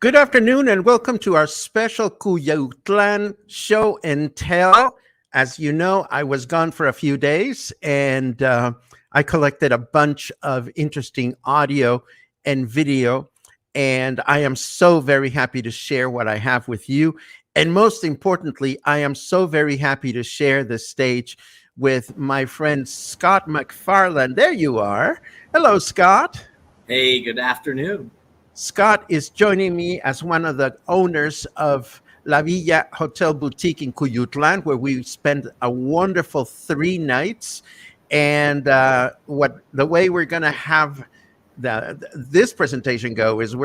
Good afternoon and welcome to our special Cuyutlán show and tell. As you know, I was gone for a few days and I collected a bunch of interesting audio and video. And I am so very happy to share what I have with you. And most importantly, I am so very happy to share the stage with my friend Scott McFarland. There you are. Hello, Scott. Hey, good afternoon. Scott is joining me as one of the owners of La Villa Hotel Boutique in Cuyutlán, where we spent a wonderful 3 nights. And what the way we're going to have this presentation go is I'm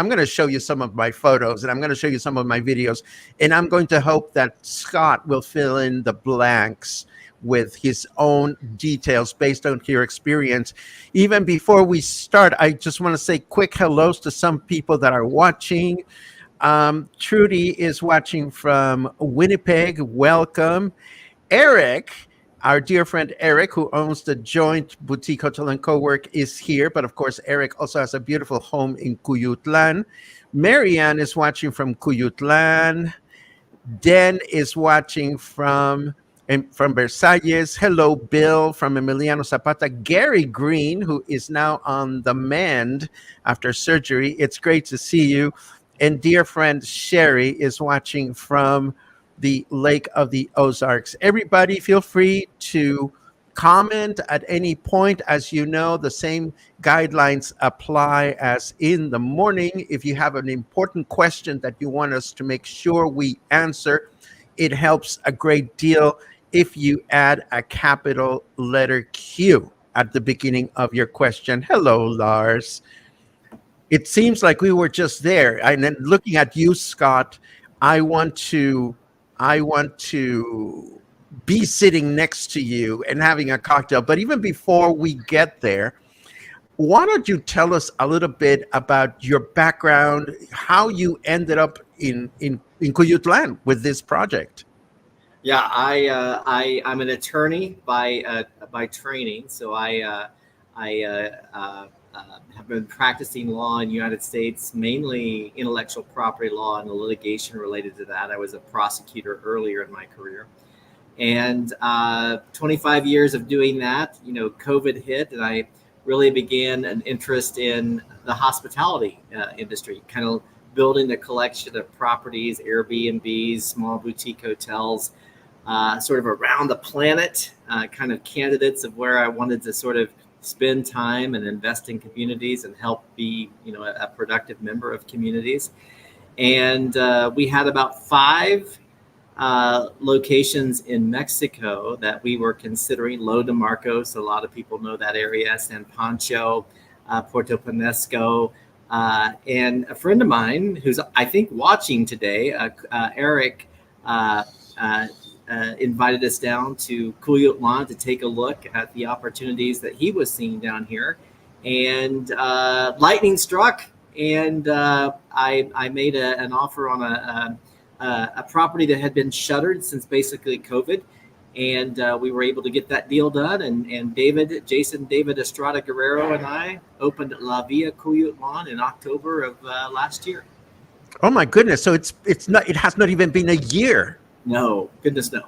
going to show you some of my photos and I'm going to show you some of my videos, and I'm going to hope that Scott will fill in the blanks with his own details based on your experience. Even before we start, I just want to say quick hellos to some people that are watching. Trudy is watching from Winnipeg. Welcome. Eric, our dear friend Eric, who owns the Joint Boutique Hotel and Co-work, is here. But of course, Eric also has a beautiful home in Cuyutlán. Marianne is watching from Cuyutlán. Den is watching from Versalles. Hello, Bill from Emiliano Zapata. Gary Green, who is now on the mend after surgery. It's great to see you. And dear friend Sherry is watching from the Lake of the Ozarks. Everybody feel free to comment at any point. As you know, the same guidelines apply as in the morning. If you have an important question that you want us to make sure we answer, it helps a great deal if you add a capital letter Q at the beginning of your question. Hello, Lars. It seems like we were just there. And then looking at you, Scott, I want to be sitting next to you and having a cocktail. But even before we get there, why don't you tell us a little bit about your background, how you ended up in Cuyutlán with this project? Yeah, I'm an attorney by training, so I have been practicing law in the United States, mainly intellectual property law and the litigation related to that. I was a prosecutor earlier in my career, and 25 years of doing that. COVID hit, and I really began an interest in the hospitality industry, kind of building a collection of properties, Airbnbs, small boutique hotels, sort of around the planet, kind of candidates of where I wanted to sort of spend time and invest in communities and help be, a productive member of communities. And we had about 5 locations in Mexico that we were considering. Lo de Marcos, a lot of people know that area, San Pancho, Puerto Peñasco, and a friend of mine who's, I think, watching today, Eric, invited us down to Cuyutlán to take a look at the opportunities that he was seeing down here. And lightning struck, and I made an offer on a property that had been shuttered since basically COVID. And we were able to get that deal done. And David Estrada Guerrero and I opened La Villa Cuyutlán in October of last year. Oh my goodness! So it has not even been a year. No, goodness no.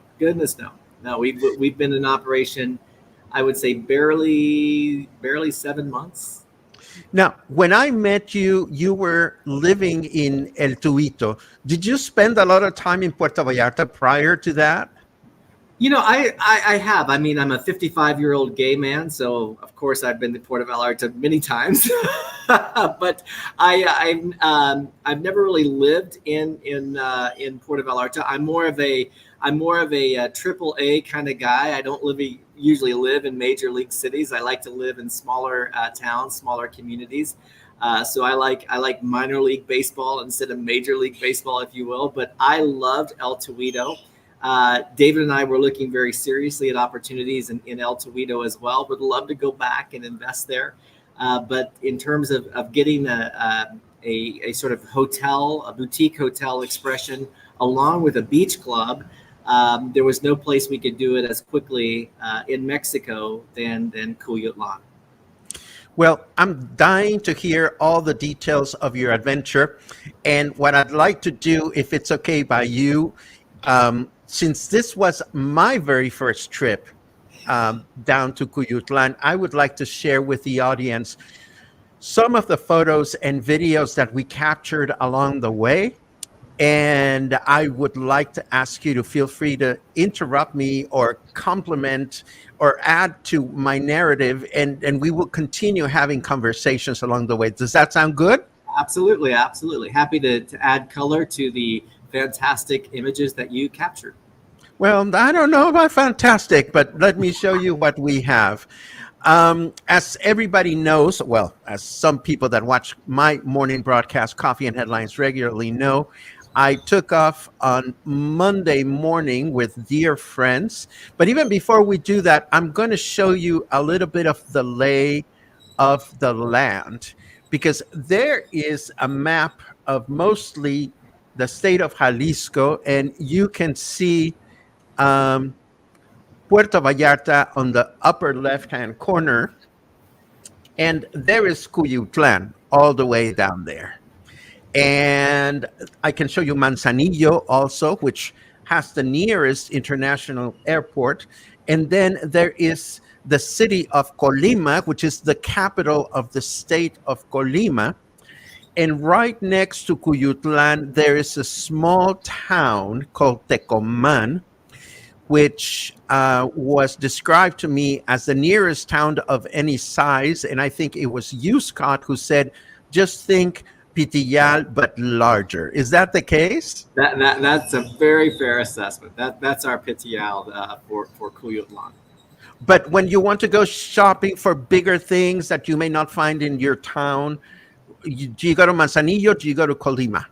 No, we've been in operation, I would say barely 7 months. Now, when I met you, you were living in El Tubito. Did you spend a lot of time in Puerto Vallarta prior to that? I have. I mean, I'm a 55-year-old gay man, so of course I've been to Puerto Vallarta many times. But I've never really lived in Puerto Vallarta. I'm more of a triple A kind of guy. I don't usually live in major league cities. I like to live in smaller towns, smaller communities. So I like minor league baseball instead of major league baseball, if you will. But I loved El Tubito. David and I were looking very seriously at opportunities in El Tubito as well. Would love to go back and invest there. But in terms of getting a sort of hotel, a boutique hotel expression, along with a beach club, there was no place we could do it as quickly in Mexico than Cuyutlán. Well, I'm dying to hear all the details of your adventure. And what I'd like to do, if it's okay by you, since this was my very first trip down to Cuyutlán, I would like to share with the audience some of the photos and videos that we captured along the way. And I would like to ask you to feel free to interrupt me or compliment or add to my narrative, and we will continue having conversations along the way. Does that sound good? Absolutely, absolutely. Happy to add color to the fantastic images that you captured. Well, I don't know about fantastic, but let me show you what we have. As everybody knows, well, as some people that watch my morning broadcast, Coffee and Headlines, regularly know, I took off on Monday morning with dear friends. But even before we do that, I'm going to show you a little bit of the lay of the land, because there is a map of mostly the state of Jalisco, and you can see um, Puerto Vallarta on the upper left-hand corner, and there is Cuyutlán all the way down there. And I can show you Manzanillo also, which has the nearest international airport. And then there is the city of Colima, which is the capital of the state of Colima. And right next to Cuyutlán, there is a small town called Tecomán, which was described to me as the nearest town of any size. And I think it was you, Scott, who said, just think Pitillal, but larger. Is that the case? That's a very fair assessment. That's our Pitillal for Cuyutlán. But when you want to go shopping for bigger things that you may not find in your town, do you go to Manzanillo? Do you go to Colima?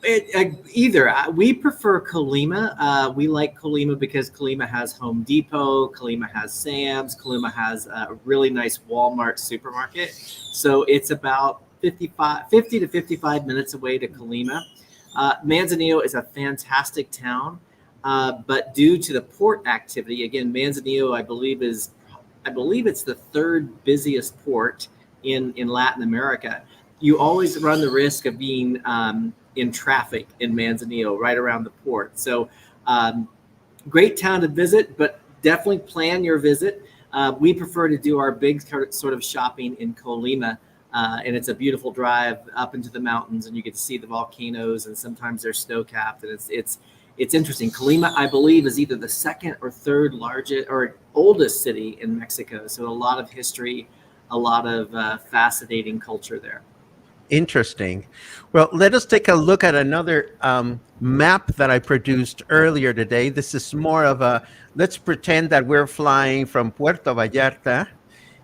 Either. We prefer Colima. We like Colima because Colima has Home Depot, Colima has Sam's, Colima has a really nice Walmart supermarket. So it's about 50 to 55 minutes away to Colima. Manzanillo is a fantastic town, but due to the port activity, again, Manzanillo, I believe it's the third busiest port in Latin America. You always run the risk of being in traffic in Manzanillo right around the port. So great town to visit, but definitely plan your visit. We prefer to do our big sort of shopping in Colima, and it's a beautiful drive up into the mountains, and you get to see the volcanoes, and sometimes they're snow-capped, and it's interesting. Colima, I believe, is either the second or third largest or oldest city in Mexico. So a lot of history, a lot of fascinating culture there. Interesting. Well, let us take a look at another map that I produced earlier today. This is more of a, let's pretend that we're flying from Puerto Vallarta,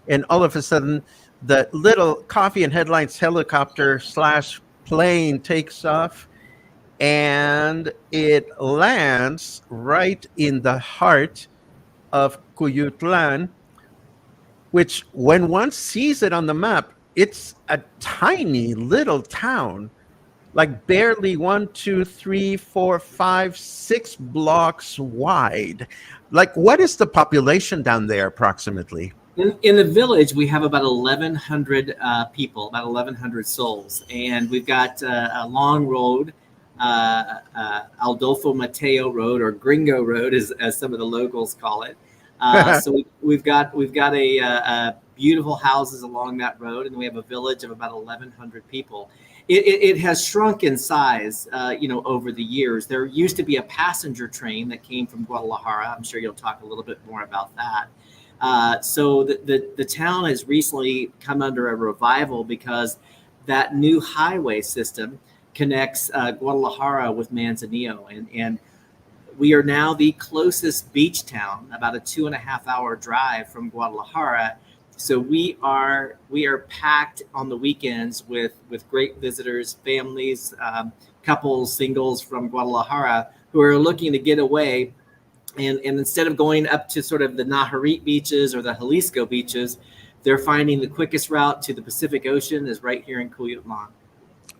and all of a sudden the little Coffee and Headlines helicopter / plane takes off, and it lands right in the heart of Cuyutlán, which when one sees it on the map, it's a tiny little town, like barely 1, 2, 3, 4, 5, 6 blocks wide. Like, what is the population down there approximately? In the village, we have about 1,100 people, about 1,100 souls, and we've got a long road, Adolfo Mateo Road, or Gringo Road, as some of the locals call it. So we've got a beautiful houses along that road, and we have a village of about 1,100 people. It has shrunk in size, over the years. There used to be a passenger train that came from Guadalajara. I'm sure you'll talk a little bit more about that. So the town has recently come under a revival because that new highway system connects Guadalajara with Manzanillo, and we are now the closest beach town, about a 2.5-hour drive from Guadalajara. So we are packed on the weekends with great visitors, families, couples, singles from Guadalajara who are looking to get away. And instead of going up to sort of the Nayarit beaches or the Jalisco beaches, they're finding the quickest route to the Pacific Ocean is right here in Cuyutlán.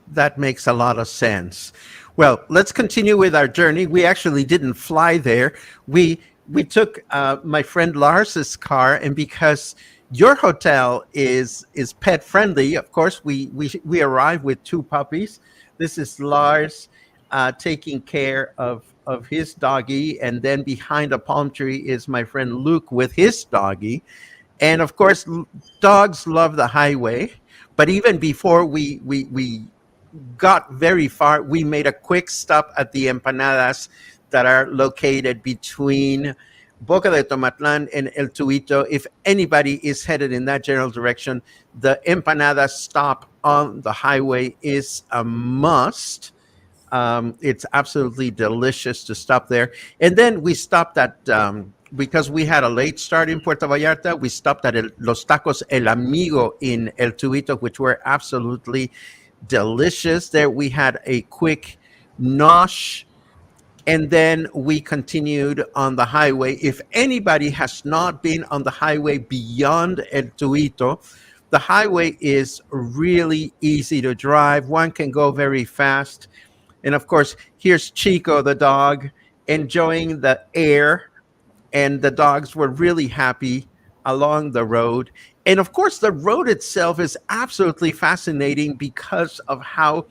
That makes a lot of sense. Well, let's continue with our journey. We actually didn't fly there. We we took my friend Lars's car, and because your hotel is pet friendly, of course, we arrived with two puppies. This is Lars taking care of his doggy, and then behind a palm tree is my friend Luke with his doggy. And of course, dogs love the highway. But even before we got very far, we made a quick stop at the empanadas that are located between Boca de Tomatlan and El Tuito. If anybody is headed in that general direction, the empanada stop on the highway is a must. It's absolutely delicious to stop there. And then we stopped at, because we had a late start in Puerto Vallarta, we stopped at Los Tacos El Amigo in El Tuito, which were absolutely delicious. There we had a quick nosh, and then we continued on the highway. If anybody has not been on the highway beyond El Tuito, the highway is really easy to drive. One can go very fast. And of course, here's Chico, the dog, enjoying the air. And the dogs were really happy along the road. And of course, the road itself is absolutely fascinating because of how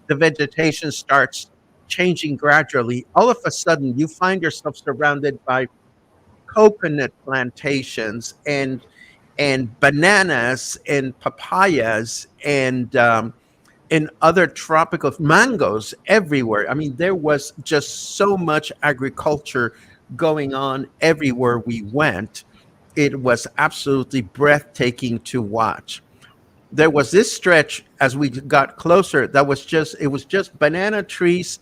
the vegetation starts changing gradually. All of a sudden, you find yourself surrounded by coconut plantations and bananas and papayas and other tropical mangoes everywhere. I mean, there was just so much agriculture going on everywhere we went. It was absolutely breathtaking to watch. There was this stretch as we got closer that was just, it was just banana trees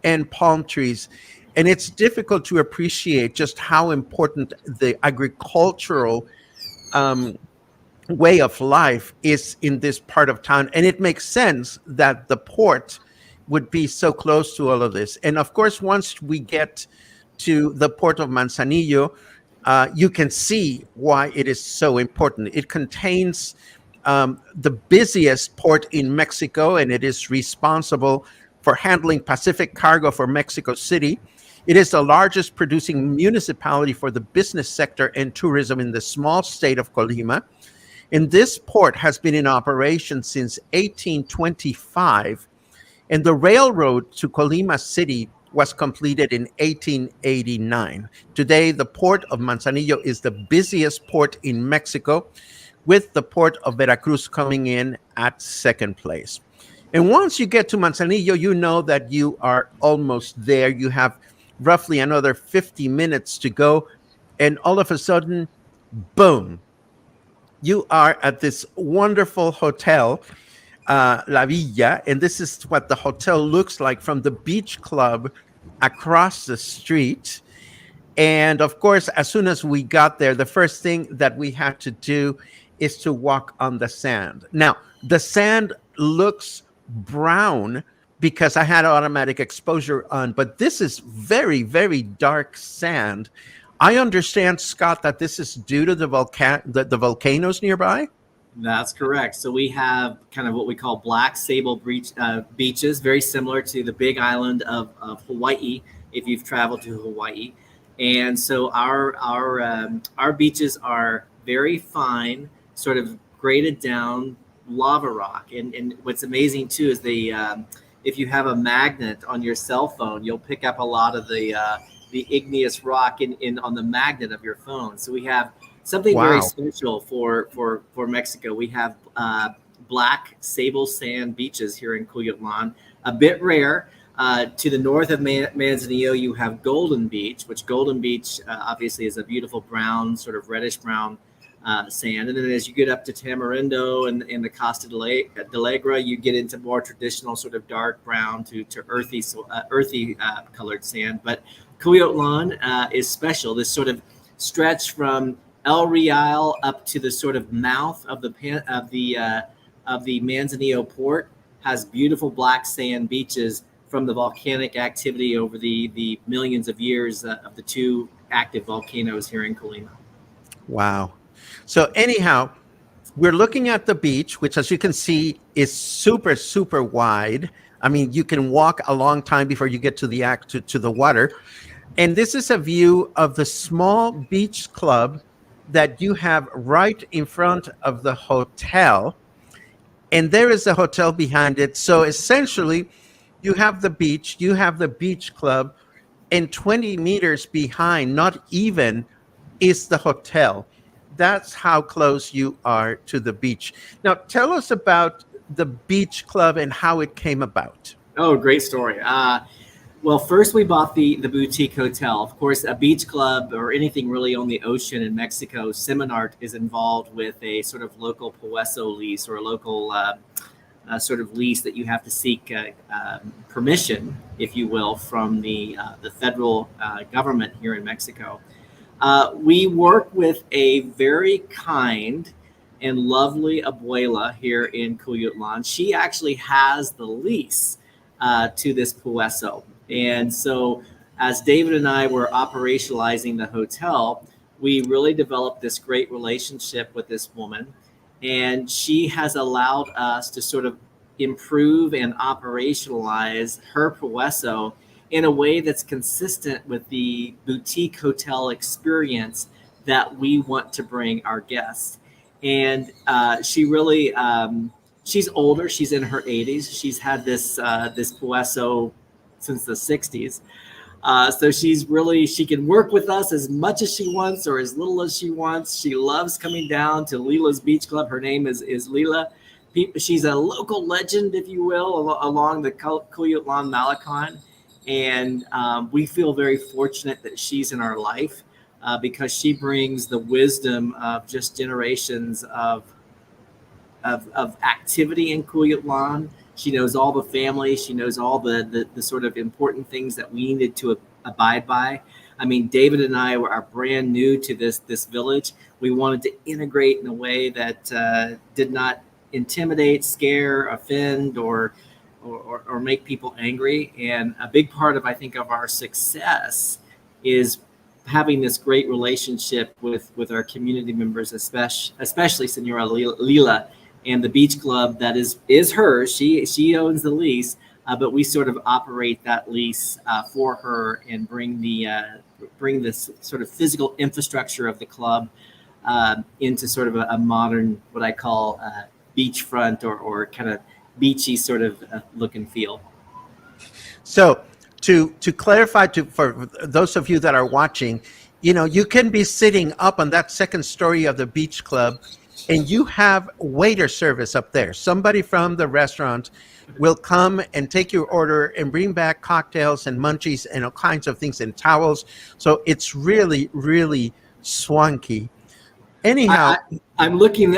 and palm trees. And it's difficult to appreciate just how important the agricultural um, way of life is in this part of town. And it makes sense that the port would be so close to all of this. And of course, once we get to the port of Manzanillo, you can see why it is so important. It contains the busiest port in Mexico, and it is responsible for handling Pacific cargo for Mexico City. It is the largest producing municipality for the business sector and tourism in the small state of Colima. And this port has been in operation since 1825, and the railroad to Colima City was completed in 1889. Today, the port of Manzanillo is the busiest port in Mexico, with the port of Veracruz coming in at second place. And once you get to Manzanillo, you know that you are almost there. You have roughly another 50 minutes to go. And all of a sudden, boom, you are at this wonderful hotel, La Villa. And this is what the hotel looks like from the beach club across the street. And of course, as soon as we got there, the first thing that we had to do is to walk on the sand. Now, the sand looks brown because I had automatic exposure on, but this is very, very dark sand. I understand, Scott, that this is due to the volcanoes nearby. That's correct. So we have kind of what we call black sable beaches, very similar to the big island of Hawaii, if you've traveled to Hawaii. And so our beaches are very fine, sort of graded down lava rock. And what's amazing too is if you have a magnet on your cell phone, you'll pick up a lot of the igneous rock in on the magnet of your phone. So we have something very special for Mexico. We have black sable sand beaches here in Cuyutlán, a bit rare. To the north of Manzanillo, you have Golden Beach, which Golden Beach obviously is a beautiful brown, sort of reddish brown sand. And then as you get up to Tamarindo and the Costa de Legra, you get into more traditional sort of dark brown to earthy colored sand. But Cuyutlán is special. This sort of stretch from El Real up to the sort of mouth of the Manzanillo port has beautiful black sand beaches from the volcanic activity over the millions of years of the two active volcanoes here in Colima. Wow. So anyhow, we're looking at the beach, which as you can see is super, super wide. I mean, you can walk a long time before you get to the water. And this is a view of the small beach club that you have right in front of the hotel. And there is a hotel behind it. So essentially, you have the beach, you have the beach club, and 20 meters behind, not even, is the hotel. That's how close you are to the beach. Now, tell us about the beach club and how it came about. Oh, great story. Well, first we bought the boutique hotel. Of course, a beach club or anything really on the ocean in Mexico, Seminart is involved with a sort of local Puesto lease or a local sort of lease that you have to seek permission, if you will, from the federal government here in Mexico. We work with a very kind and lovely abuela here in Cuyutlán. She actually has the lease to this Puesto. And so, as David and I were operationalizing the hotel, we really developed this great relationship with this woman. And she has allowed us to sort of improve and operationalize her Puesto in a way that's consistent with the boutique hotel experience that we want to bring our guests. And she really, she's older. She's in her 80s. She's had this Puesto since the 60s. So she can work with us as much as she wants or as little as she wants. She loves coming down to Lila's Beach Club. Her name is Lila. She's a local legend, if you will, along the Cuyutlán Malecon. And we feel very fortunate that she's in our life because she brings the wisdom of just generations of activity in Cuyutlán. She knows all the family. She knows all the sort of important things that we needed to abide by. I mean, David and I are brand new to this village. We wanted to integrate in a way that did not intimidate, scare, offend, or make people angry. And a big part of, I think, of our success is having this great relationship with our community members, especially Senora Lila. And the beach club that is hers. She owns the lease, but we sort of operate that lease for her and bring this sort of physical infrastructure of the club into sort of a modern, what I call beachfront or kind of beachy sort of look and feel. So to clarify for those of you that are watching, you can be sitting up on that second story of the beach club and you have waiter service up there. Somebody from the restaurant will come and take your order and bring back cocktails and munchies and all kinds of things and towels. So it's really, really swanky. Anyhow, I'm looking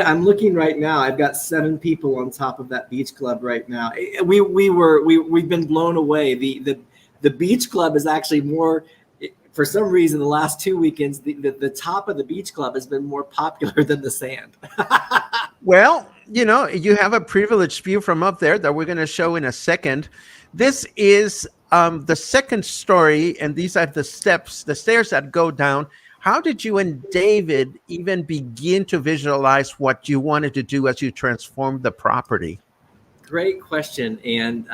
right now. I've got 7 people on top of that beach club right now. We've been blown away. The beach club is actually more. For some reason, the last 2 weekends, the top of the beach club has been more popular than the sand. Well, you have a privileged view from up there that we're going to show in a second. This is the second story, and these are the stairs that go down. How did you and David even begin to visualize what you wanted to do as you transformed the property? Great question. And,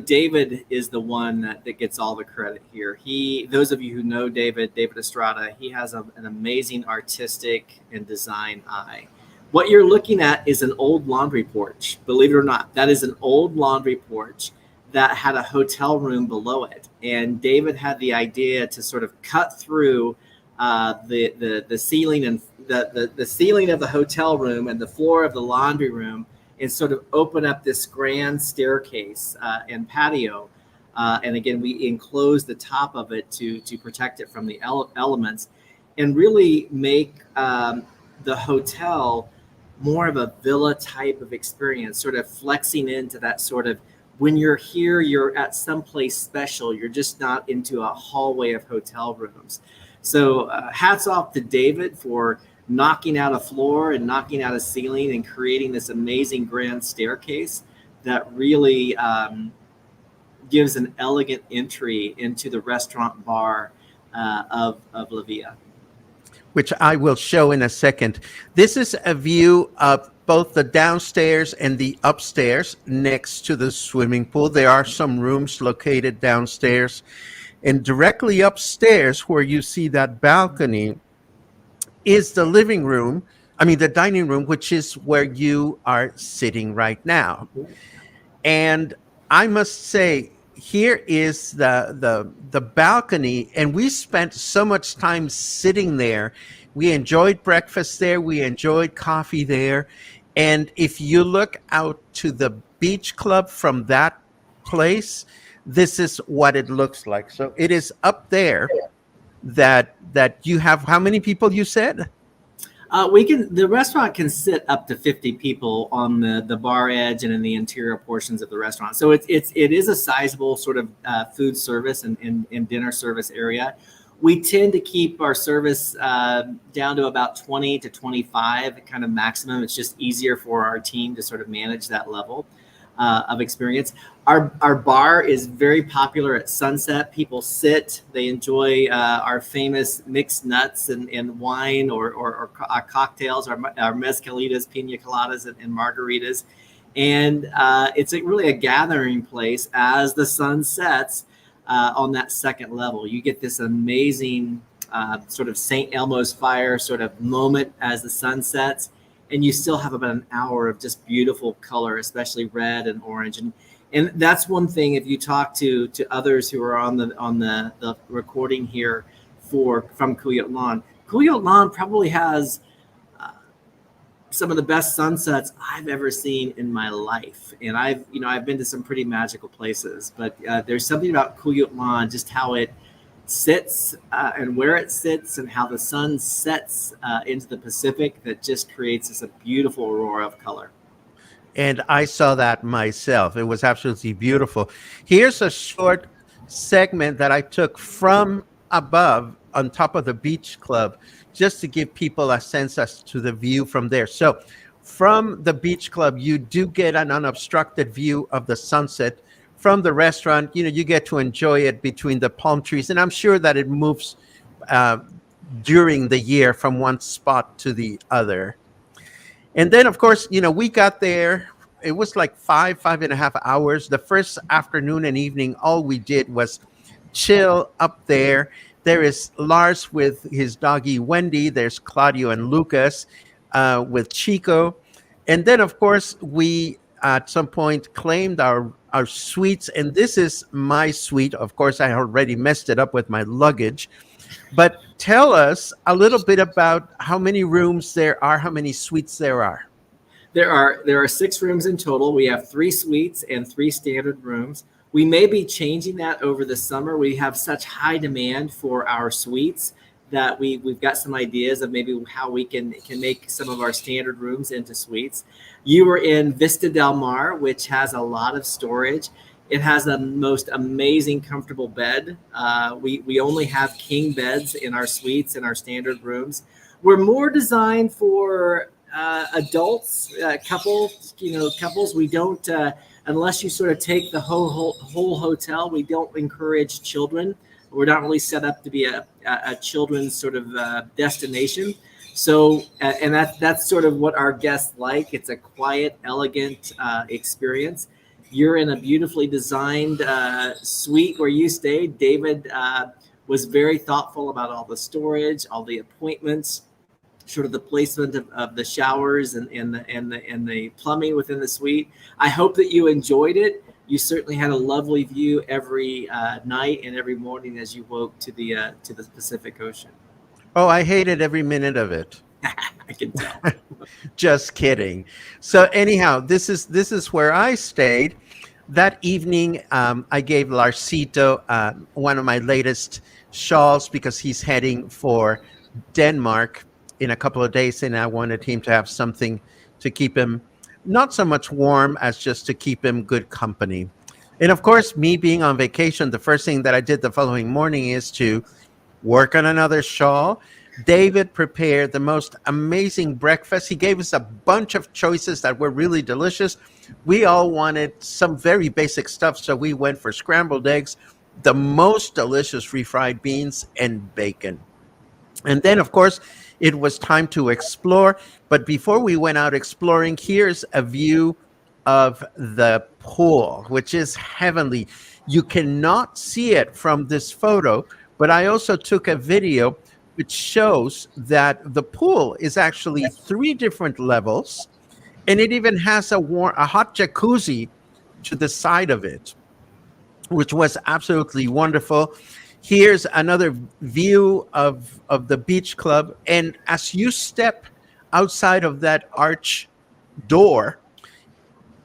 David is the one that gets all the credit here. Those of you who know David Estrada, he has an amazing artistic and design eye. What you're looking at is an old laundry porch. Believe it or not, that is an old laundry porch that had a hotel room below it. And David had the idea to sort of cut through the ceiling and the ceiling of the hotel room and the floor of the laundry room and sort of open up this grand staircase and patio. And again, we enclose the top of it to protect it from the elements and really make the hotel more of a villa type of experience, sort of flexing into that sort of, when you're here, you're at someplace special. You're just not into a hallway of hotel rooms. So hats off to David for knocking out a floor and knocking out a ceiling and creating this amazing grand staircase that really gives an elegant entry into the restaurant bar of La Villa, which I will show in a second. This is a view of both the downstairs and the upstairs next to the swimming pool. There are some rooms located downstairs. And directly upstairs, where you see that balcony, is the living room. I mean, the dining room, which is where you are sitting right now. And I must say, here is the balcony, and we spent so much time sitting there. We enjoyed breakfast there. We enjoyed coffee there. And if you look out to the beach club from that place, this is what it looks like. So it is up there that you have how many people you said? The restaurant can sit up to 50 people on the bar edge and in the interior portions of the restaurant. So it is a sizable sort of food service and dinner service area. We tend to keep our service down to about 20 to 25 kind of maximum. It's just easier for our team to sort of manage that level of experience. Our bar is very popular at sunset. People sit, they enjoy our famous mixed nuts and wine or our cocktails, our mezcalitas, pina coladas, and margaritas. And it's really a gathering place as the sun sets on that second level. You get this amazing sort of St. Elmo's fire sort of moment as the sun sets. And you still have about an hour of just beautiful color, especially red and orange. And that's one thing. If you talk to others who are on the recording here from Cuyutlán, Cuyutlán probably has some of the best sunsets I've ever seen in my life. And I've been to some pretty magical places, but there's something about Cuyutlán, just how it sits and where it sits and how the sun sets into the Pacific, that just creates this a beautiful aurora of color. And I saw that myself. It was absolutely beautiful. Here's a short segment that I took from above on top of the beach club, just to give people a sense as to the view from there. So from the beach club, you do get an unobstructed view of the sunset. From the restaurant, you get to enjoy it between the palm trees. And I'm sure that it moves during the year from one spot to the other. And then, of course, we got there. It was like 5.5 hours. The first afternoon and evening, all we did was chill up there. There is Lars with his doggy Wendy. There's Claudio and Lucas with Chico. And then, of course, we at some point claimed our suites. And this is my suite. Of course, I already messed it up with my luggage. But tell us a little bit about how many rooms there are, how many suites there are. There are 6 rooms in total. We have 3 suites and 3 standard rooms. We may be changing that over the summer. We have such high demand for our suites that we've got some ideas of maybe how we can make some of our standard rooms into suites. You were in Vista Del Mar, which has a lot of storage. It has the most amazing, comfortable bed. We only have king beds in our suites and our standard rooms. We're more designed for adults, couples. We don't, unless you sort of take the whole hotel, we don't encourage children. We're not really set up to be a children's sort of destination. So, and that's sort of what our guests like. It's a quiet, elegant experience. You're in a beautifully designed suite where you stayed. David was very thoughtful about all the storage, all the appointments, sort of the placement of the showers and the plumbing within the suite. I hope that you enjoyed it. You certainly had a lovely view every night and every morning as you woke to the Pacific Ocean. Oh, I hated every minute of it. I can tell. Just kidding. So anyhow, this is where I stayed. That evening, I gave Larsito one of my latest shawls because he's heading for Denmark in a couple of days, and I wanted him to have something to keep him not so much warm as just to keep him good company. And of course, me being on vacation, the first thing that I did the following morning is to work on another shawl. David prepared the most amazing breakfast. He gave us a bunch of choices that were really delicious. We all wanted some very basic stuff, so we went for scrambled eggs, the most delicious refried beans, and bacon. And then, of course, it was time to explore. But before we went out exploring, here's a view of the pool, which is heavenly. You cannot see it from this photo, but I also took a video which shows that the pool is actually three different levels, and it even has a hot jacuzzi to the side of it, which was absolutely wonderful. Here's another view of the beach club. And as you step outside of that arch door,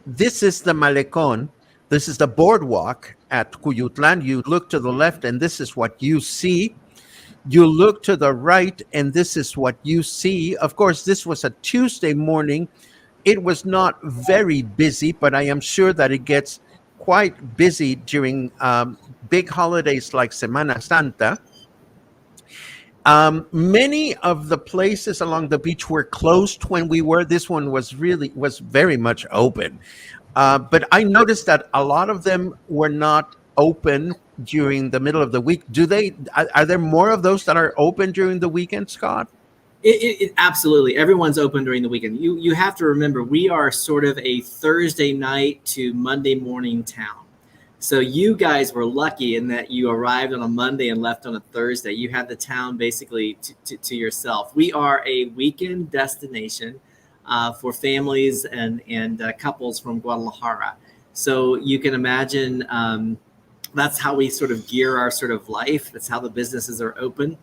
this is the Malecón. This is the boardwalk at Cuyutlán. You look to the left, and this is what you see. You look to the right, and this is what you see. Of course, this was a Tuesday morning. It was not very busy, but I am sure that it gets quite busy during big holidays like Semana Santa. Many of the places along the beach were closed when we were. This one was very much open. But I noticed that a lot of them were not open during the middle of the week. Are there more of those that are open during the weekend, Scott? It absolutely. Everyone's open during the weekend. You have to remember, we are sort of a Thursday night to Monday morning town. So you guys were lucky in that you arrived on a Monday and left on a Thursday. You had the town basically to yourself. We are a weekend destination for families and couples from Guadalajara. So you can imagine that's how we sort of gear our sort of life. That's how the businesses are open.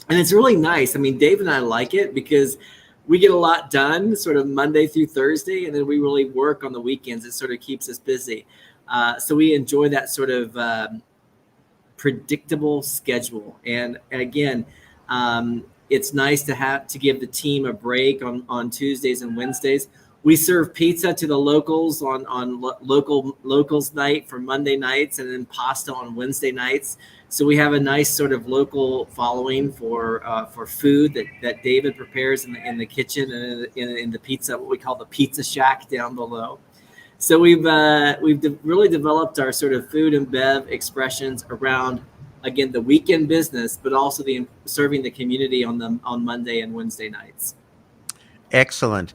And it's really nice. I mean, Dave and I like it because we get a lot done sort of Monday through Thursday, and then we really work on the weekends. It sort of keeps us busy. So we enjoy that sort of predictable schedule. And again, it's nice to give the team a break on Tuesdays and Wednesdays. We serve pizza to the locals on locals night for Monday nights, and then pasta on Wednesday nights. So we have a nice sort of local following for food that David prepares in the kitchen and in the pizza, what we call the pizza shack down below. So we've really developed our sort of food and bev expressions around, again, the weekend business, but also serving the community on Monday and Wednesday nights. Excellent.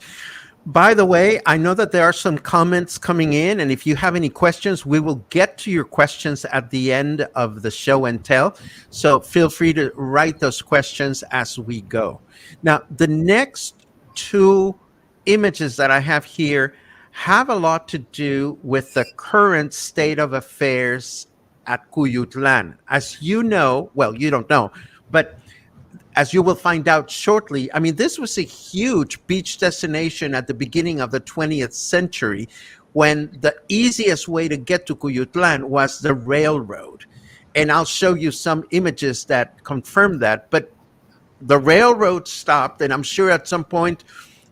By the way, I know that there are some comments coming in, and if you have any questions, we will get to your questions at the end of the show and tell. So feel free to write those questions as we go. Now, the next two images that I have here have a lot to do with the current state of affairs at Cuyutlán. As you know, well, you don't know, but as you will find out shortly, I mean, this was a huge beach destination at the beginning of the 20th century when the easiest way to get to Cuyutlán was the railroad. And I'll show you some images that confirm that. But the railroad stopped, and I'm sure at some point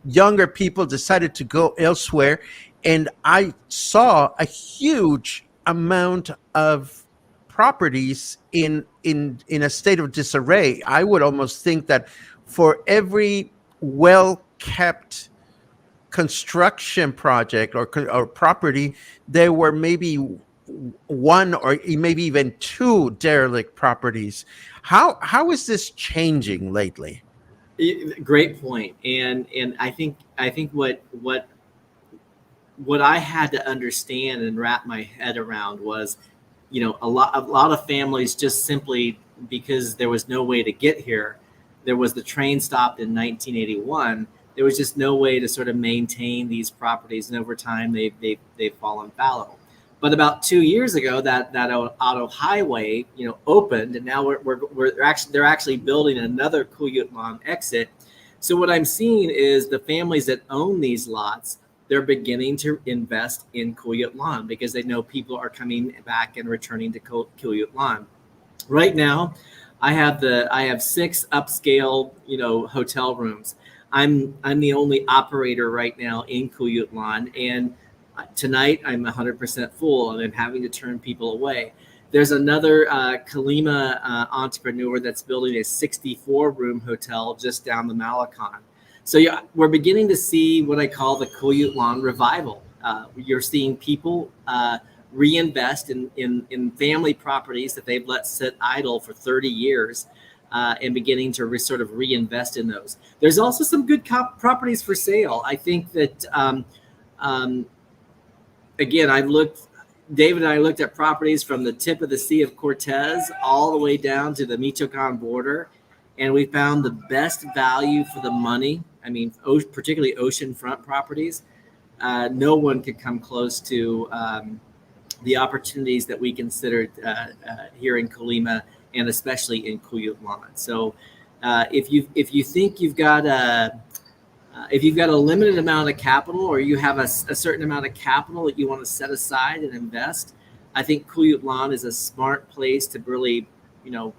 younger people decided to go elsewhere. And I saw a huge amount of properties in a state of disarray. I would almost think that for every well-kept construction project or property, there were maybe one or maybe even two derelict properties. How is this changing lately? Great point. And I think what I had to understand and wrap my head around was, a lot of families just simply because there was no way to get here. There was the train stopped in 1981. There was just no way to sort of maintain these properties, and over time they've fallen fallow. But about 2 years ago, that auto highway opened, and now they're actually building another Cuyutlán exit. So what I'm seeing is the families that own these lots, they're beginning to invest in Cuyutlán because they know people are coming back and returning to Cuyutlán. Right now, I have 6 upscale, hotel rooms. I'm the only operator right now in Cuyutlán, and tonight I'm 100% full, and I'm having to turn people away. There's another Colima entrepreneur that's building a 64-room hotel just down the Malecón. So we're beginning to see what I call the Cuyutlán revival. You're seeing people reinvest in family properties that they've let sit idle for 30 years and beginning to sort of reinvest in those. There's also some good properties for sale. I think that again, I've looked, David and I looked at properties from the tip of the Sea of Cortez all the way down to the Michoacan border, and we found the best value for the money. I mean, particularly oceanfront properties. No one could come close to the opportunities that we considered here in Colima and especially in Cuyutlán. So, if you think you've got a if you've got a limited amount of capital, or you have a certain amount of capital that you want to set aside and invest, I think Cuyutlán is a smart place to really, you know,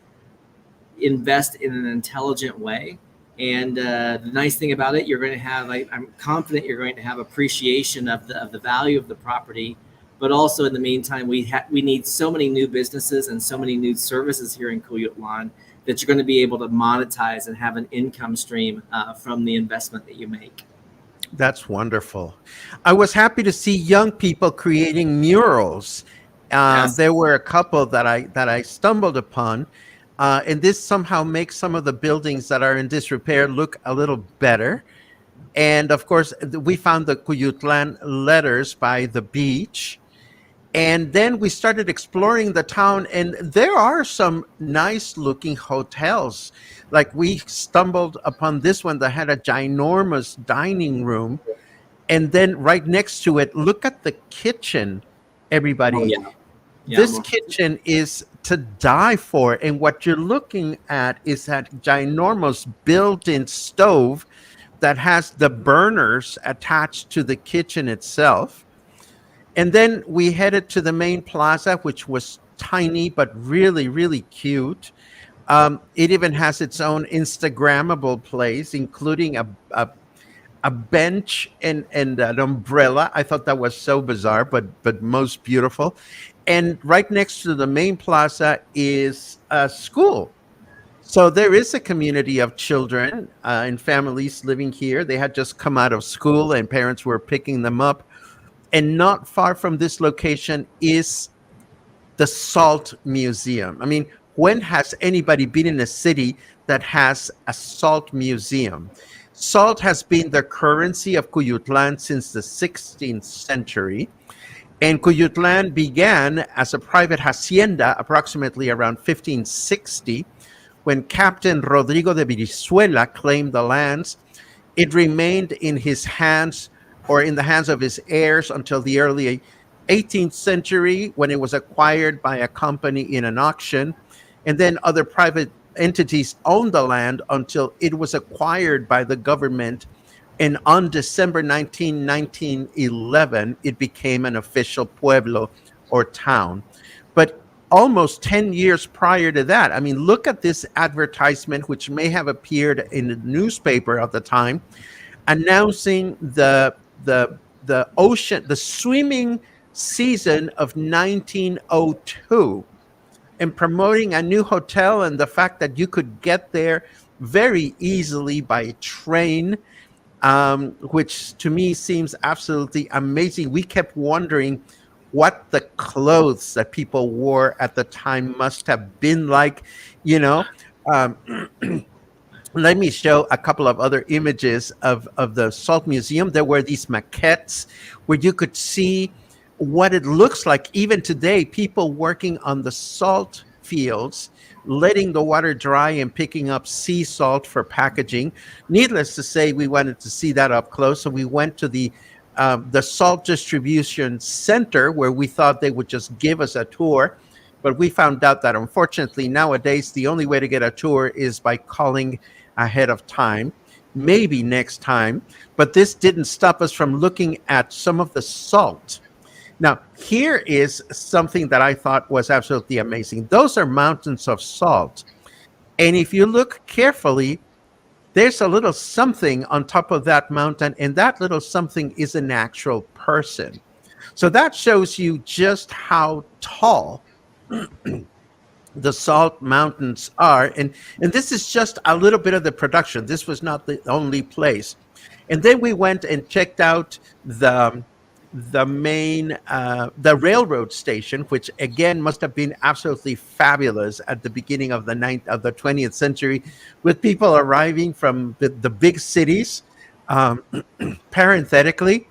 invest in an intelligent way. And the nice thing about it, you're going to have, I'm confident you're going to have appreciation of the value of the property. But also in the meantime, we need so many new businesses and so many new services here in Cuyutlán that you're going to be able to monetize and have an income stream from the investment that you make. That's wonderful. I was happy to see young people creating murals. Yes. There were a couple that I stumbled upon, and this somehow makes some of the buildings that are in disrepair look a little better. And of course, we found the Cuyutlán letters by the beach. And then we started exploring the town, and there are some nice looking hotels. Like we stumbled upon this one that had a ginormous dining room. And then right next to it, look at the kitchen, Oh everybody. yeah. Yeah. This kitchen is to die for. And what you're looking at is that ginormous built in stove that has the burners attached to the kitchen itself. And then we headed to the main plaza, which was tiny but really, really cute. It even has its own Instagrammable place, including a bench and an umbrella. I thought that was so bizarre, but most beautiful. And right next to the main plaza is a school. So there is a community of children and families living here. They had just come out of school and parents were picking them up. And not far from this location is the Salt Museum. I mean, when has anybody been in a city that has a salt museum? Salt has been the currency of Cuyutlán since the 16th century. And Cuyutlán began as a private hacienda approximately around 1560 when Captain Rodrigo de Virizuela claimed the lands. It remained in his hands or in the hands of his heirs until the early 18th century when it was acquired by a company in an auction. And then other private entities owned the land until it was acquired by the government. And on December 19, 1911, it became an official pueblo or town. But almost 10 years prior to that, I mean, look at this advertisement, which may have appeared in the newspaper at the time, announcing the ocean, the swimming season of 1902, and promoting a new hotel and the fact that you could get there very easily by train, which to me seems absolutely amazing. We kept wondering what the clothes that people wore at the time must have been like, you know. Let me show a couple of other images of the Salt Museum. There were these maquettes where you could see what it looks like even today, people working on the salt fields, letting the water dry and picking up sea salt for packaging. Needless to say, we wanted to see that up close. So we went to the salt distribution center where we thought they would just give us a tour. But we found out that unfortunately nowadays, the only way to get a tour is by calling ahead of time, maybe next time. But this didn't stop us from looking at some of the salt. Now, here is something that I thought was absolutely amazing. Those are mountains of salt. And if you look carefully, there's a little something on top of that mountain, and that little something is an actual person. So that shows you just how tall the salt mountains are. And this is just a little bit of the production. This was not the only place. And then we went and checked out the main the railroad station, which again must have been absolutely fabulous at the beginning of the 20th century, with people arriving from the big cities. Parenthetically,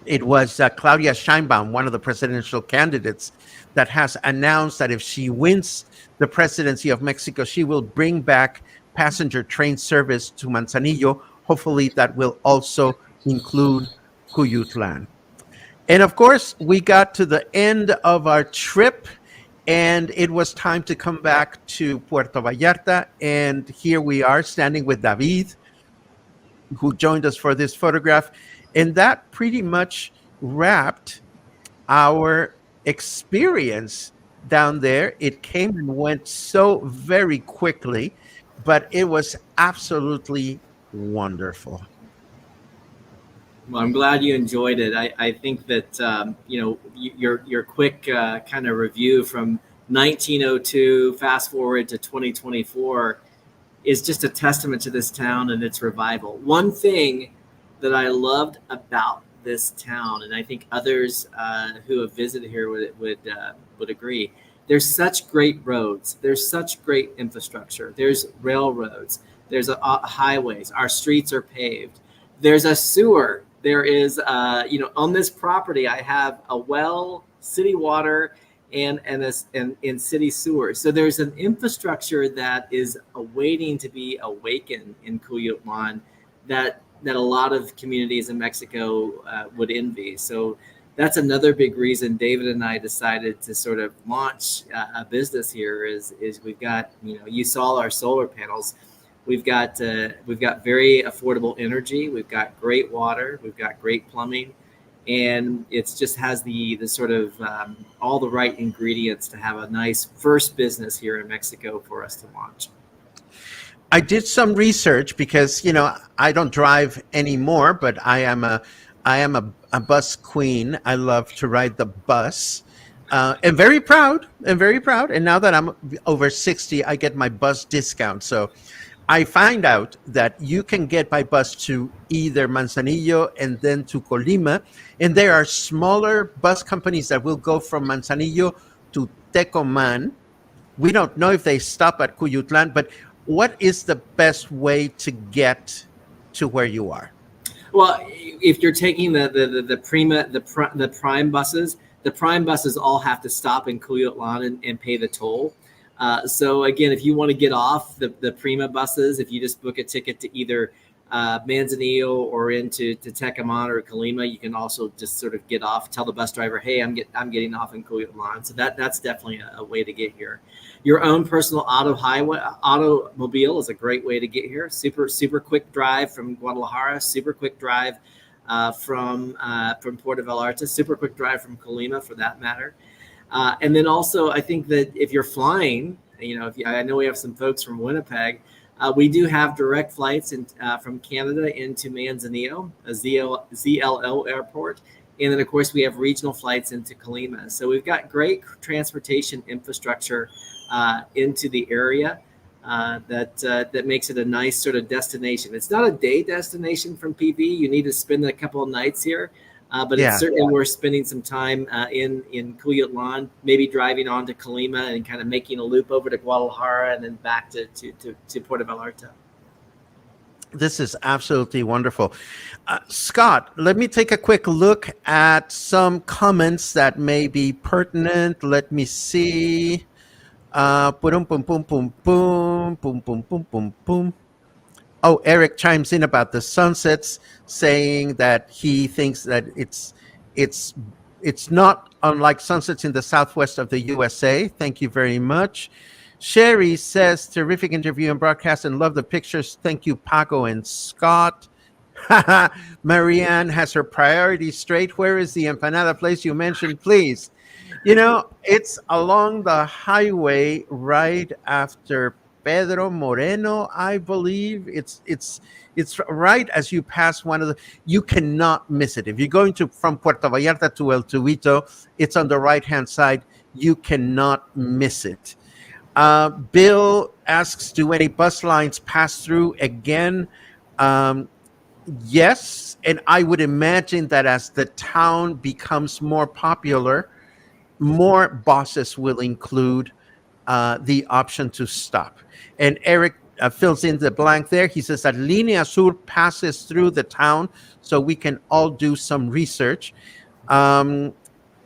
It was Claudia Sheinbaum, one of the presidential candidates, that has announced that if she wins the presidency of Mexico, she will bring back passenger train service to Manzanillo. Hopefully, that will also include Cuyutlán. And of course, we got to the end of our trip, and it was time to come back to Puerto Vallarta. And here we are standing with David, who joined us for this photograph. And that pretty much wrapped our experience down there. It came and went so very quickly, but it was absolutely wonderful. Well, I'm glad you enjoyed it. I think that your quick kind of review from 1902 fast forward to 2024 is just a testament to this town and its revival. One thing that I loved about this town, and I think others who have visited here would agree. There's such great roads. There's such great infrastructure. There's railroads. There's highways. Our streets are paved. There's a sewer. There is, on this property, I have a well, city water, and city sewers. So there's an infrastructure that is awaiting to be awakened in Cuyutlán that a lot of communities in Mexico would envy. So that's another big reason David and I decided to sort of launch a business here. Is we've got, you saw our solar panels. We've got very affordable energy. We've got great water. We've got great plumbing, and it just has the sort of all the right ingredients to have a nice first business here in Mexico for us to launch. I did some research because I don't drive anymore, but I am a bus queen. I love to ride the bus. And very proud, and very proud. And now that I'm over 60, I get my bus discount. So I find out that you can get by bus to either Manzanillo and then to Colima. And there are smaller bus companies that will go from Manzanillo to Tecomán. We don't know if they stop at Cuyutlán, but what is the best way to get to where you are? Well, if you're taking the prime buses, the prime buses all have to stop in Cuyutlán and pay the toll. So again, if you want to get off the Prima buses, if you just book a ticket to either Manzanillo or into Tecomán or Colima, you can also just sort of get off. Tell the bus driver, "Hey, I'm getting off in Cuyutlán." So that's definitely a way to get here. Your own personal automobile is a great way to get here. Super quick drive from Guadalajara. Super quick drive from Puerto Vallarta. Super quick drive from Colima, for that matter. And then also, I think that if you're flying, I know we have some folks from Winnipeg. We do have direct flights from Canada into Manzanillo, a ZLO airport. And then, of course, we have regional flights into Colima. So we've got great transportation infrastructure into the area that makes it a nice sort of destination. It's not a day destination from PV. You need to spend a couple of nights here. But it's certainly worth spending some time in Cuyutlán, maybe driving on to Colima and kind of making a loop over to Guadalajara and then back to Puerto Vallarta. This is absolutely wonderful. Scott, let me take a quick look at some comments that may be pertinent. Let me see. Boom, boom, boom, boom, boom, boom, boom, boom, boom, boom. Oh, Eric chimes in about the sunsets, saying that he thinks that it's not unlike sunsets in the southwest of the USA. Thank you very much. Sherry says, terrific interview and broadcast and love the pictures. Thank you, Paco and Scott. Marianne has her priorities straight. Where is the empanada place you mentioned, please? It's along the highway right after Pedro Moreno, I believe. It's right as you pass one of the. You cannot miss it. If you're going from Puerto Vallarta to El Tubito, it's on the right hand side. You cannot miss it. Bill asks, do any bus lines pass through again? Yes, and I would imagine that as the town becomes more popular, more buses will include the option to stop. And Eric fills in the blank there. He says that Linea Sur passes through the town, so we can all do some research. Um,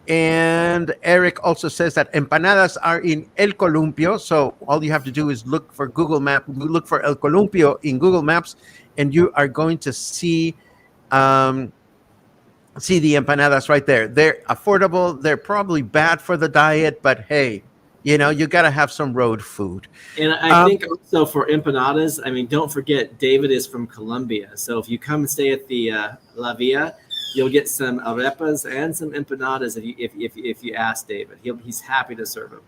and Eric also says that empanadas are in El Columpio. So all you have to do is look for look for El Columpio in Google Maps, and you are going to um, see the empanadas right there. They're affordable. They're probably bad for the diet, but hey, you got to have some road food. And I think also for empanadas, I mean, don't forget David is from Colombia. So if you come and stay at the La Villa, you'll get some arepas and some empanadas if you ask David. He's happy to serve them.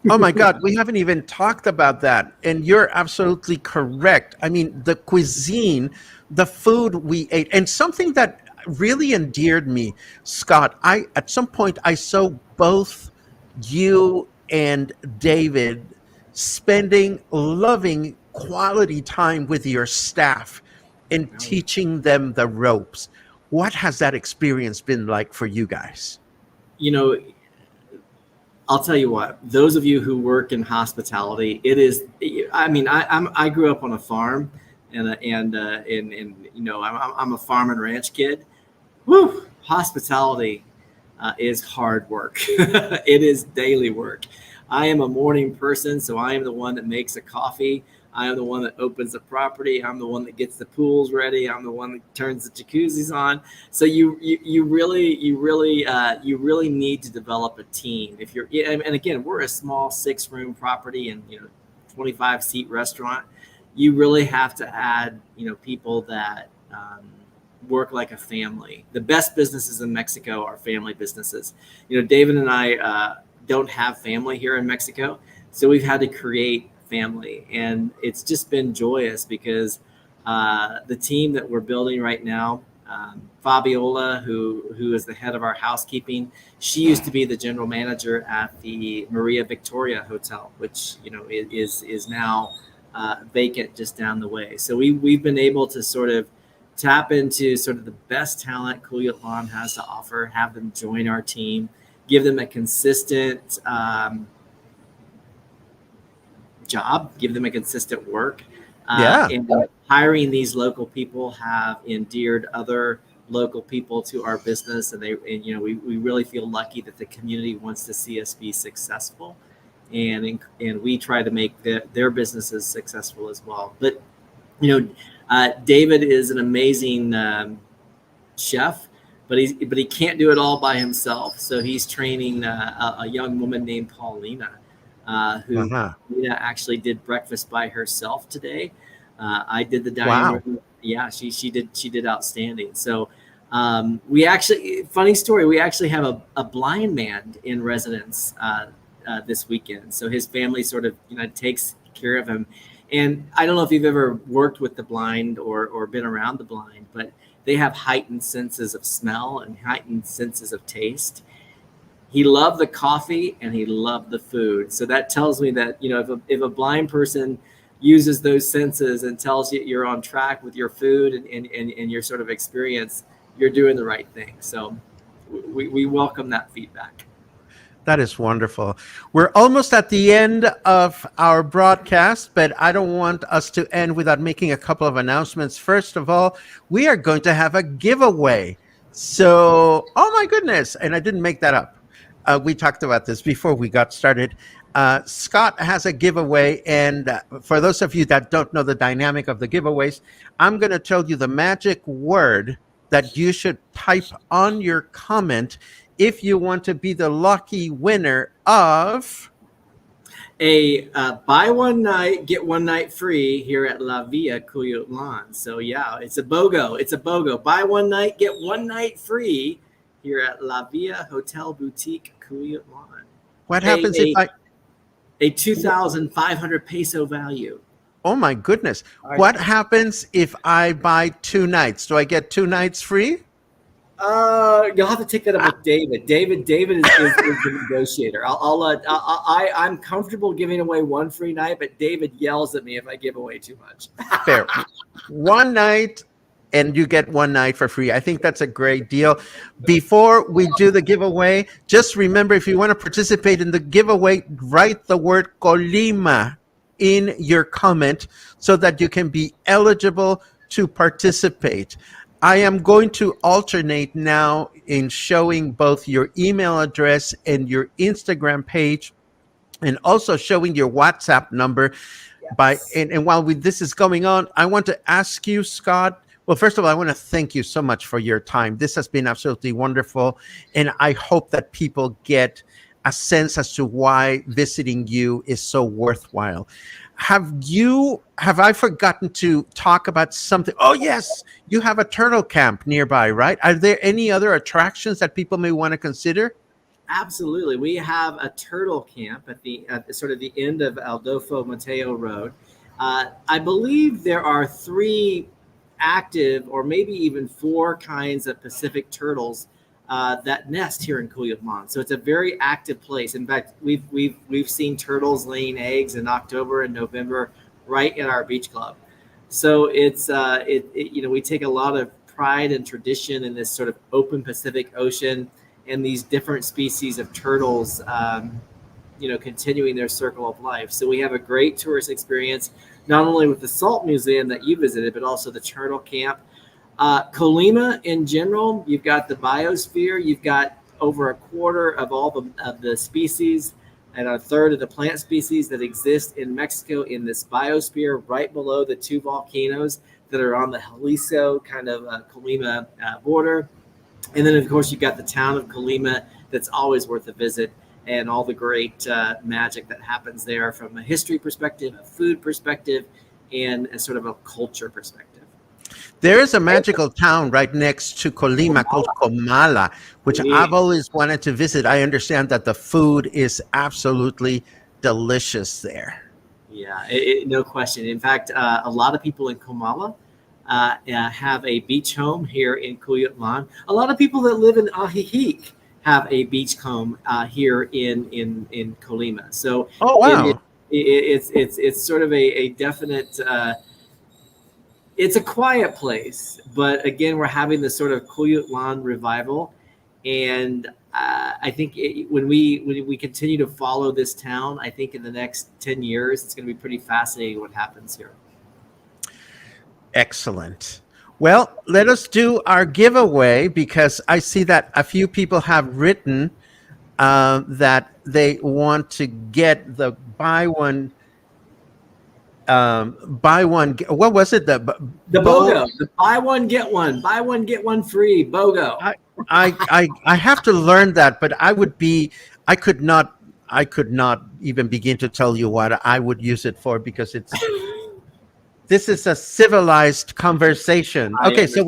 Oh my God, we haven't even talked about that. And you're absolutely correct. I mean, the cuisine, the food we ate, and something that really endeared me, Scott, at some point I saw both you and David spending loving quality time with your staff and teaching them the ropes. What has that experience been like for you guys? I'll tell you what, those of you who work in hospitality, it is, I mean, I grew up on a farm and I'm a farm and ranch kid. Woo, hospitality is hard work. It is daily work. I am a morning person, so I am the one that makes a coffee. I am the one that opens the property. I'm the one that gets the pools ready. I'm the one that turns the jacuzzis on. So you really need to develop a team. And again, we're a small 6-room property and 25-seat restaurant. You really have to add people that work like a family. The best businesses in Mexico are family businesses. David and I don't have family here in Mexico, so we've had to create family, and it's just been joyous because the team that we're building right now, Fabiola, who is the head of our housekeeping, she used to be the general manager at the Maria Victoria Hotel, which is now vacant just down the way. So we've been able to sort of tap into sort of the best talent Cuyutlán has to offer, have them join our team, give them a consistent job, give them a consistent work. And hiring these local people have endeared other local people to our business, and we really feel lucky that the community wants to see us be successful, and we try to make their businesses successful as well. But David is an amazing chef, but he can't do it all by himself. So he's training a young woman named Paulina, who actually did breakfast by herself today. I did the dining room. Yeah, she did outstanding. So we actually, funny story, we actually have a blind man in residence this weekend. So his family sort of takes care of him. And I don't know if you've ever worked with the blind or been around the blind, but they have heightened senses of smell and heightened senses of taste. He loved the coffee and he loved the food. So that tells me that, if a blind person uses those senses and tells you you're on track with your food and your sort of experience, you're doing the right thing. So we welcome that feedback. That is wonderful. We're almost at the end of our broadcast, but I don't want us to end without making a couple of announcements. First of all, we are going to have a giveaway. So, oh my goodness, and I didn't make that up. We talked about this before we got started. Scott has a giveaway, and for those of you that don't know the dynamic of the giveaways, I'm going to tell you the magic word that you should type on your comment if you want to be the lucky winner of a buy one night, get one night free here at La Villa Cuyutlán. So yeah, it's a BOGO. Buy one night, get one night free here at La Villa Hotel Boutique Cuyutlán. What happens if a 2,500 peso value? Oh my goodness. What happens if I buy 2 nights? Do I get 2 nights free? You'll have to take that up with David. David is the negotiator. I'm comfortable giving away 1 free night, but David yells at me if I give away too much. Fair. 1 night and you get 1 night for free. I think that's a great deal. Before we do the giveaway, just remember, if you want to participate in the giveaway, write the word Colima in your comment so that you can be eligible to participate. I am going to alternate now in showing both your email address and your Instagram page, and also showing your WhatsApp number. Yes. And while this is going on, I want to ask you, Scott. Well, first of all, I want to thank you so much for your time. This has been absolutely wonderful, and I hope that people get a sense as to why visiting you is so worthwhile. Have I forgotten to talk about something? Oh yes, you have a turtle camp nearby, right? Are there any other attractions that people may want to consider? Absolutely. We have a turtle camp at sort of the end of Aldolfo Mateo Road. I believe there are three active, or maybe even four kinds of Pacific turtles that nest here in Cuyutlán. So it's a very active place. In fact, we've seen turtles laying eggs in October and November right at our beach club. So we take a lot of pride and tradition in this sort of open Pacific Ocean and these different species of turtles, continuing their circle of life. So we have a great tourist experience, not only with the Salt Museum that you visited, but also the turtle camp. Colima in general, you've got the biosphere, you've got over a quarter of all of the species and a third of the plant species that exist in Mexico in this biosphere right below the two volcanoes that are on the Jalisco kind of Colima border. And then, of course, you've got the town of Colima that's always worth a visit, and all the great magic that happens there from a history perspective, a food perspective, and a sort of a culture perspective. There is a magical town right next to Colima called Comala, which I've always wanted to visit. I understand that the food is absolutely delicious there. Yeah, no question. In fact, a lot of people in Comala have a beach home here in Cuyutlán. A lot of people that live in Ajijic have a beach home here in Colima. So oh wow, it's sort of a definite. It's a quiet place, but again, we're having this sort of Cuyutlán revival, and I think when we continue to follow this town, I think in the next 10 years, it's going to be pretty fascinating what happens here. Excellent. Well, let us do our giveaway, because I see that a few people have written that they want to get the buy one. What was it? The BOGO. The buy one get one free BOGO. I have to learn that, but I could not even begin to tell you what I would use it for, because this is a civilized conversation. Okay, so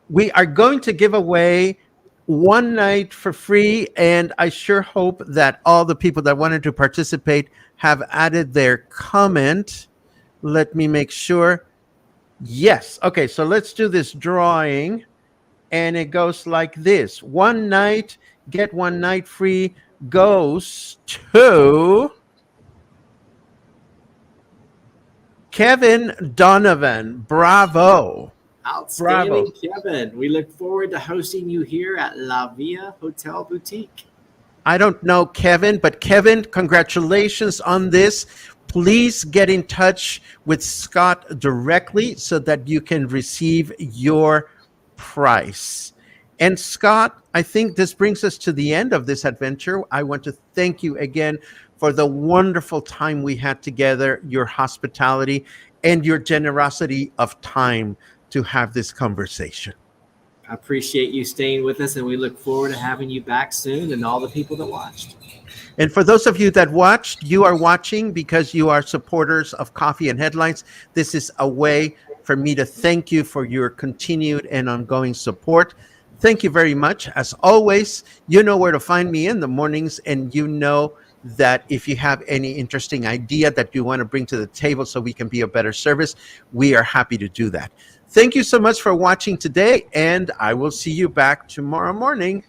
we are going to give away one night for free, and I sure hope that all the people that wanted to participate have added their comment. Let me make sure. Yes. Okay, so let's do this drawing, and it goes like this. One night, get one night free goes to Kevin Donovan. Bravo. Outstanding, bravo. Kevin. We look forward to hosting you here at La Villa Hotel Boutique. I don't know Kevin, but Kevin, congratulations on this. Please get in touch with Scott directly so that you can receive your prize. And Scott, I think this brings us to the end of this adventure. I want to thank you again for the wonderful time we had together, your hospitality, and your generosity of time to have this conversation. I appreciate you staying with us, and we look forward to having you back soon, and all the people that watched. And for those of you that watched, you are watching because you are supporters of Coffee and Headlines. This is a way for me to thank you for your continued and ongoing support. Thank you very much. As always, you know where to find me in the mornings, and you know that if you have any interesting idea that you want to bring to the table so we can be a better service, we are happy to do that. Thank you so much for watching today, and I will see you back tomorrow morning.